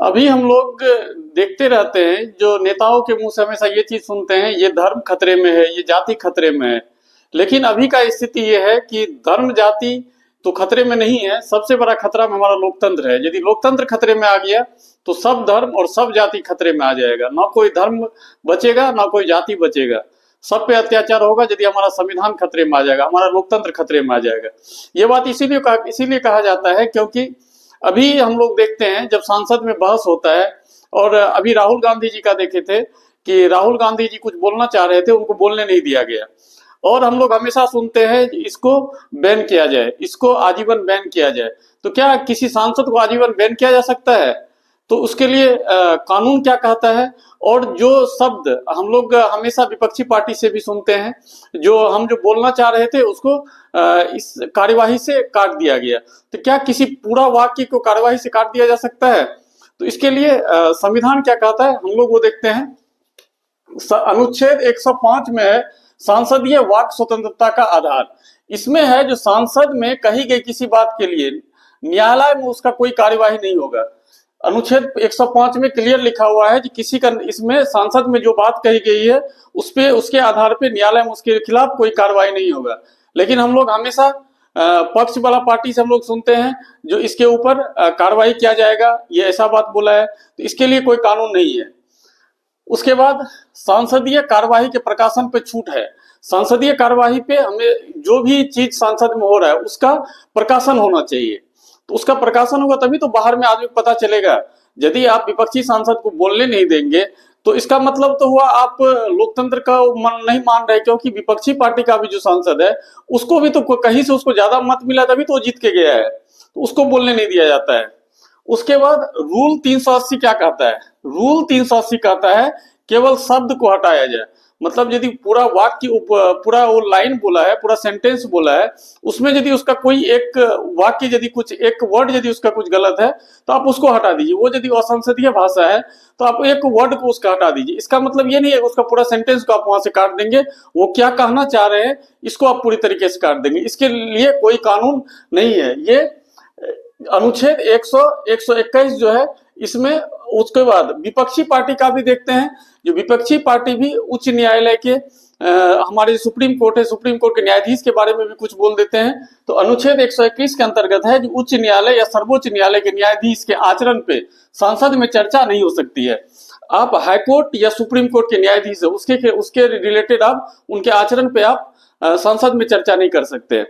अभी हम लोग देखते रहते हैं, जो नेताओं के मुंह से हमेशा ये चीज सुनते हैं, ये धर्म खतरे में है, ये जाति खतरे में है। लेकिन अभी का स्थिति ये है कि धर्म जाति तो खतरे में नहीं है, सबसे बड़ा खतरा में हमारा लोकतंत्र है। यदि लोकतंत्र खतरे में आ गया तो सब धर्म और सब जाति खतरे में आ जाएगा। ना कोई धर्म बचेगा, ना कोई जाति बचेगा, सब पे अत्याचार होगा। यदि हमारा संविधान खतरे में आ जाएगा, हमारा लोकतंत्र खतरे में आ जाएगा। ये बात इसीलिए कहा जाता है क्योंकि अभी हम लोग देखते हैं जब संसद में बहस होता है, और अभी राहुल गांधी जी का देखे थे कि राहुल गांधी जी कुछ बोलना चाह रहे थे, उनको बोलने नहीं दिया गया। और हम लोग हमेशा सुनते हैं इसको बैन किया जाए, इसको आजीवन बैन किया जाए। तो क्या किसी सांसद को आजीवन बैन किया जा सकता है? तो उसके लिए कानून क्या कहता है? और जो शब्द हम लोग हमेशा विपक्षी पार्टी से भी सुनते हैं, जो बोलना चाह रहे थे उसको इस कार्यवाही से काट दिया गया। तो क्या किसी पूरा वाक्य को कार्यवाही से काट दिया जा सकता है? तो इसके लिए संविधान क्या कहता है हम लोग वो देखते हैं। अनुच्छेद 105 में है सांसदीय वाक स्वतंत्रता का आधार। इसमें है जो सांसद में कही गई किसी बात के लिए न्यायालय में उसका कोई कार्यवाही नहीं होगा। अनुच्छेद 105 में क्लियर लिखा हुआ है कि किसी का इसमें सांसद में जो बात कही गई है उस पे उसके आधार पे न्यायालय में उसके खिलाफ कोई कार्रवाई नहीं होगा। लेकिन हम लोग हमेशा पक्ष वाला पार्टी से हम लोग सुनते हैं जो इसके ऊपर कार्रवाई किया जाएगा, ये ऐसा बात बोला है। तो इसके लिए कोई कानून नहीं है। उसके बाद सांसदीय कार्यवाही के प्रकाशन पे छूट है। संसदीय कार्यवाही पे हमें जो भी चीज सांसद में हो रहा है उसका प्रकाशन होना चाहिए। तो उसका प्रकाशन होगा तभी तो बाहर में आदमी को पता चलेगा। यदि आप विपक्षी सांसद को बोलने नहीं देंगे तो इसका मतलब तो हुआ आप लोकतंत्र का नहीं मान रहे, क्योंकि विपक्षी पार्टी का भी जो सांसद है उसको भी तो कहीं से उसको ज्यादा मत मिला तभी तो वो जीत के गया है, तो उसको बोलने नहीं दिया जाता है। उसके बाद रूल 380 क्या कहता है? रूल 380 कहता है केवल शब्द को हटाया जाए। मतलब यदि पूरा वाक्य पूरा वो लाइन बोला है, पूरा सेंटेंस बोला है, उसमें यदि उसका कोई एक वाक्य यदि कुछ एक वर्ड यदि उसका कुछ गलत है तो आप उसको हटा दीजिए। वो यदि असंसदीय भाषा है तो आप एक वर्ड को उसका हटा दीजिए। इसका मतलब ये नहीं है उसका पूरा सेंटेंस को आप वहां से काट देंगे। वो क्या कहना चाह रहे हैं इसको आप पूरी तरीके से काट देंगे। इसके लिए कोई कानून नहीं है। ये अनुच्छेद 121 जो है इसमें। उसके बाद विपक्षी पार्टी का भी देखते हैं। जो विपक्षी पार्टी भी उच्च न्यायालय के हमारे सुप्रीम कोर्ट है, सुप्रीम कोर्ट के न्यायाधीश के बारे में भी कुछ बोल देते हैं। तो अनुच्छेद 121 के अंतर्गत है जो उच्च न्यायालय या सर्वोच्च न्यायालय के न्यायाधीश के आचरण पे संसद में चर्चा नहीं हो सकती है। आप हाईकोर्ट या सुप्रीम कोर्ट के न्यायाधीश है उसके रिलेटेड आप उनके आचरण पे आप संसद में चर्चा नहीं कर सकते।